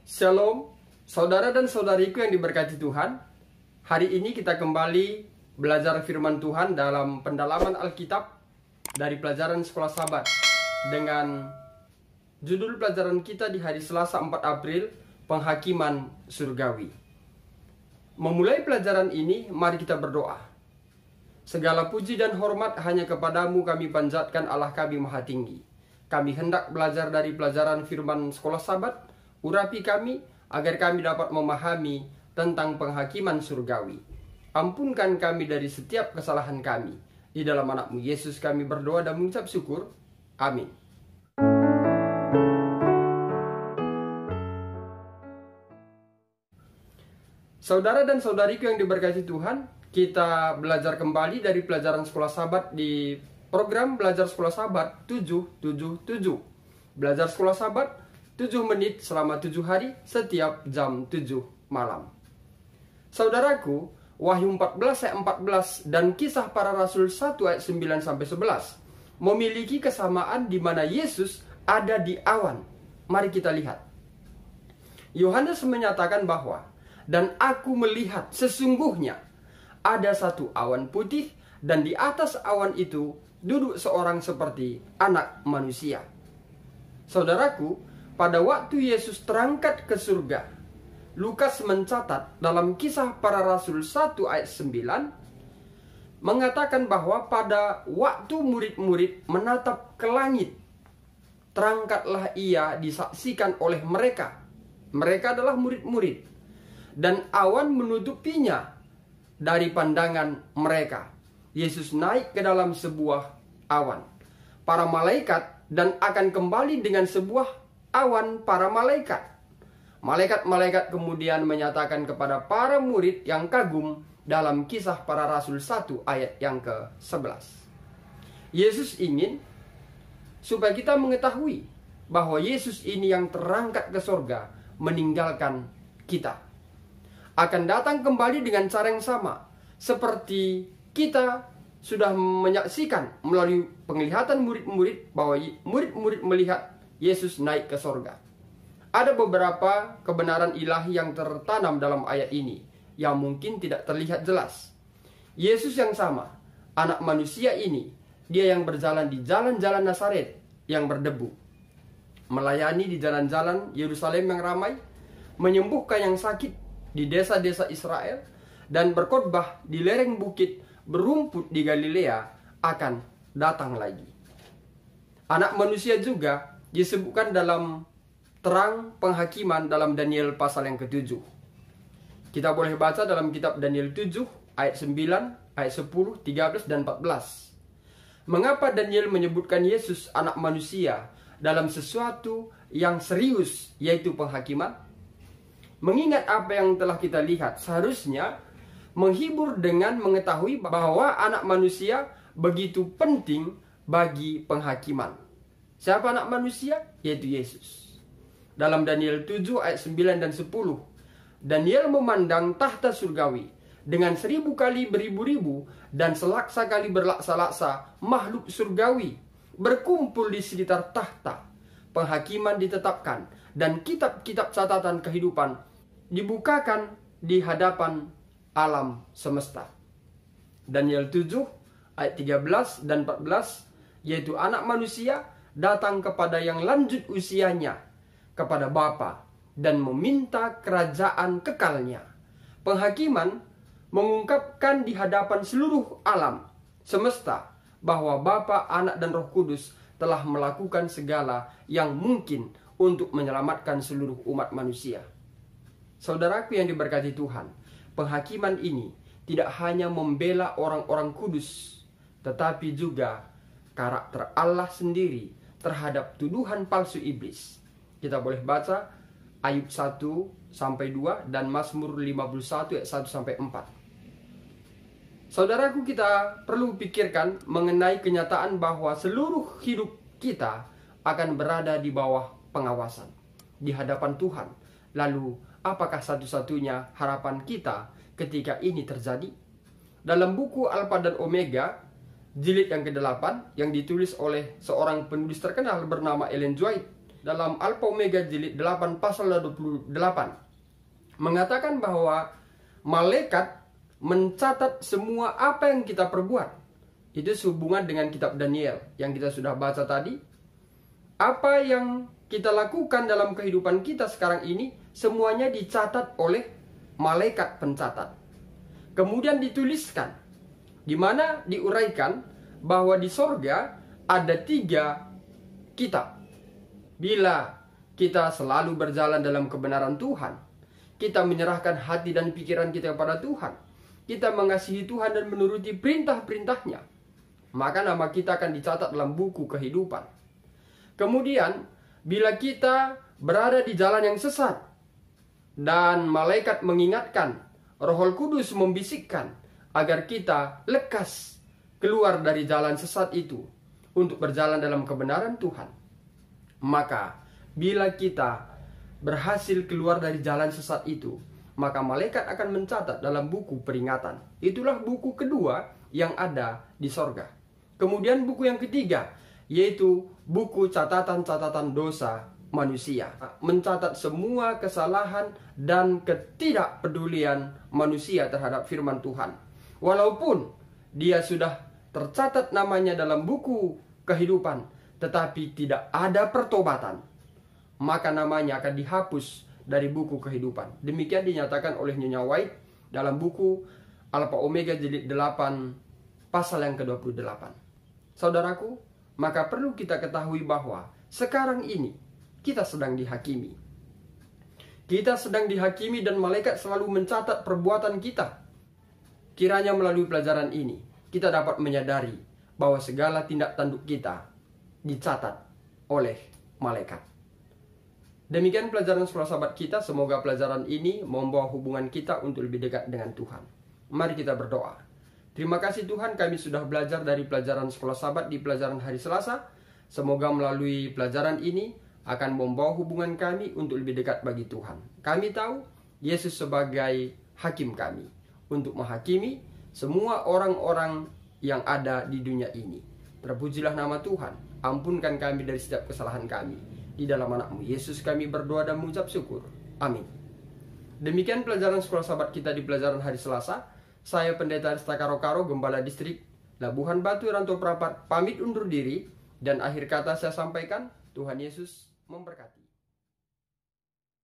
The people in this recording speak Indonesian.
Shalom, saudara dan saudariku yang diberkati Tuhan. Hari ini kita kembali belajar firman Tuhan dalam pendalaman Alkitab dari pelajaran Sekolah Sabat dengan judul pelajaran kita di hari Selasa 4 April, Penghakiman Surgawi. Memulai pelajaran ini, mari kita berdoa. Segala puji dan hormat hanya kepadamu kami panjatkan, Allah kami maha tinggi. Kami hendak belajar dari pelajaran firman Sekolah Sabat. Urapi kami agar kami dapat memahami tentang penghakiman surgawi. Ampunkan kami dari setiap kesalahan kami. Di dalam anak-Mu Yesus kami berdoa dan mengucap syukur. Amin. Saudara dan saudariku yang diberkati Tuhan, kita belajar kembali dari pelajaran Sekolah Sabat di program Belajar Sekolah Sabat 777. Belajar Sekolah Sabat 7 menit selama 7 hari setiap jam 7 malam. Saudaraku, Wahyu 14 ayat 14 dan Kisah Para Rasul 1 ayat 9 sampai 11 memiliki kesamaan di mana Yesus ada di awan. Mari kita lihat. Yohanes menyatakan bahwa, dan aku melihat sesungguhnya ada satu awan putih dan di atas awan itu duduk seorang seperti anak manusia. Saudaraku, pada waktu Yesus terangkat ke surga, Lukas mencatat dalam Kisah Para Rasul 1 ayat 9 mengatakan bahwa pada waktu murid-murid menatap ke langit, terangkatlah ia disaksikan oleh mereka. Mereka adalah murid-murid, dan awan menutupinya dari pandangan mereka. Yesus naik ke dalam sebuah awan, para malaikat, dan akan kembali dengan sebuah awan para malaikat. Malaikat-malaikat kemudian menyatakan kepada para murid yang kagum dalam Kisah Para Rasul 1 ayat yang ke-11. Yesus ingin supaya kita mengetahui bahwa Yesus ini yang terangkat ke surga meninggalkan kita. Akan datang kembali dengan cara yang sama seperti kita sudah menyaksikan melalui penglihatan murid-murid bahwa murid-murid melihat Yesus naik ke sorga. Ada beberapa kebenaran ilahi yang tertanam dalam ayat ini yang mungkin tidak terlihat jelas. Yesus yang sama, anak manusia ini, dia yang berjalan di jalan-jalan Nazaret yang berdebu, melayani di jalan-jalan Yerusalem yang ramai, menyembuhkan yang sakit di desa-desa Israel, dan berkhotbah di lereng bukit berumput di Galilea akan datang lagi. Anak manusia juga disebutkan dalam terang penghakiman dalam Daniel pasal yang ke-7. Kita boleh baca dalam kitab Daniel 7 ayat 9, ayat 10, 13 dan 14. Mengapa Daniel menyebutkan Yesus anak manusia dalam sesuatu yang serius, yaitu penghakiman? Mengingat apa yang telah kita lihat, seharusnya menghibur dengan mengetahui bahwa anak manusia begitu penting bagi penghakiman. Siapa anak manusia? Yaitu Yesus. Dalam Daniel 7 ayat 9 dan 10, Daniel memandang tahta surgawi dengan 1000 kali beribu-ribu dan selaksa kali berlaksa-laksa makhluk surgawi berkumpul di sekitar tahta. Penghakiman ditetapkan dan kitab-kitab catatan kehidupan dibukakan di hadapan alam semesta. Daniel 7 ayat 13 dan 14, yaitu anak manusia datang kepada yang lanjut usianya, kepada Bapa, dan meminta kerajaan kekalnya. Penghakiman mengungkapkan di hadapan seluruh alam semesta bahwa Bapa, Anak, dan Roh Kudus telah melakukan segala yang mungkin untuk menyelamatkan seluruh umat manusia. Saudaraku yang diberkati Tuhan, penghakiman ini tidak hanya membela orang-orang kudus, tetapi juga karakter Allah sendiri terhadap tuduhan palsu iblis. Kita boleh baca Ayub 1 sampai 2 dan Mazmur 51 ayat 1 sampai 4. Saudaraku, kita perlu pikirkan mengenai kenyataan bahwa seluruh hidup kita akan berada di bawah pengawasan di hadapan Tuhan. Lalu, apakah satu-satunya harapan kita ketika ini terjadi? Dalam buku Alpha dan Omega, jilid yang ke-8 yang ditulis oleh seorang penulis terkenal bernama Ellen White, dalam Alpha Omega jilid 8 pasal 28 mengatakan bahwa malaikat mencatat semua apa yang kita perbuat. Itu sehubungan dengan kitab Daniel yang kita sudah baca tadi. Apa yang kita lakukan dalam kehidupan kita sekarang ini semuanya dicatat oleh malaikat pencatat. Kemudian dituliskan, di mana diuraikan bahwa di sorga ada 3 kitab. Bila kita selalu berjalan dalam kebenaran Tuhan, kita menyerahkan hati dan pikiran kita kepada Tuhan, kita mengasihi Tuhan dan menuruti perintah-perintahnya, maka nama kita akan dicatat dalam buku kehidupan. Kemudian, bila kita berada di jalan yang sesat, dan malaikat mengingatkan, Roh Kudus membisikkan, agar kita lekas keluar dari jalan sesat itu, untuk berjalan dalam kebenaran Tuhan. Maka, bila kita berhasil keluar dari jalan sesat itu, maka malaikat akan mencatat dalam buku peringatan. Itulah buku kedua yang ada di sorga. Kemudian buku yang ketiga, yaitu buku catatan-catatan dosa manusia. Mencatat semua kesalahan dan ketidakpedulian manusia terhadap firman Tuhan. Walaupun dia sudah tercatat namanya dalam buku kehidupan, tetapi tidak ada pertobatan, maka namanya akan dihapus dari buku kehidupan. Demikian dinyatakan oleh Nyonya White dalam buku Alpha Omega jilid 8 pasal yang ke-28. Saudaraku, maka perlu kita ketahui bahwa sekarang ini kita sedang dihakimi. Kita sedang dihakimi dan malaikat selalu mencatat perbuatan kita. Kiranya melalui pelajaran ini kita dapat menyadari bahwa segala tindak tanduk kita dicatat oleh malaikat. Demikian pelajaran sekolah sahabat kita. Semoga pelajaran ini membawa hubungan kita untuk lebih dekat dengan Tuhan. Mari kita berdoa. Terima kasih Tuhan, kami sudah belajar dari pelajaran sekolah sahabat di pelajaran hari Selasa. Semoga melalui pelajaran ini akan membawa hubungan kami untuk lebih dekat bagi Tuhan. Kami tahu Yesus sebagai hakim kami untuk menghakimi semua orang-orang yang ada di dunia ini. Terpujilah nama Tuhan. Ampunkan kami dari setiap kesalahan kami. Di dalam anak-Mu Yesus kami berdoa dan mengucap syukur. Amin. Demikian pelajaran sekolah sahabat kita di pelajaran hari Selasa. Saya Pendeta Arista Karo-Karo, Gembala Distrik Labuhan Batu, Rantau Prapat, pamit undur diri. Dan akhir kata saya sampaikan, Tuhan Yesus memberkati.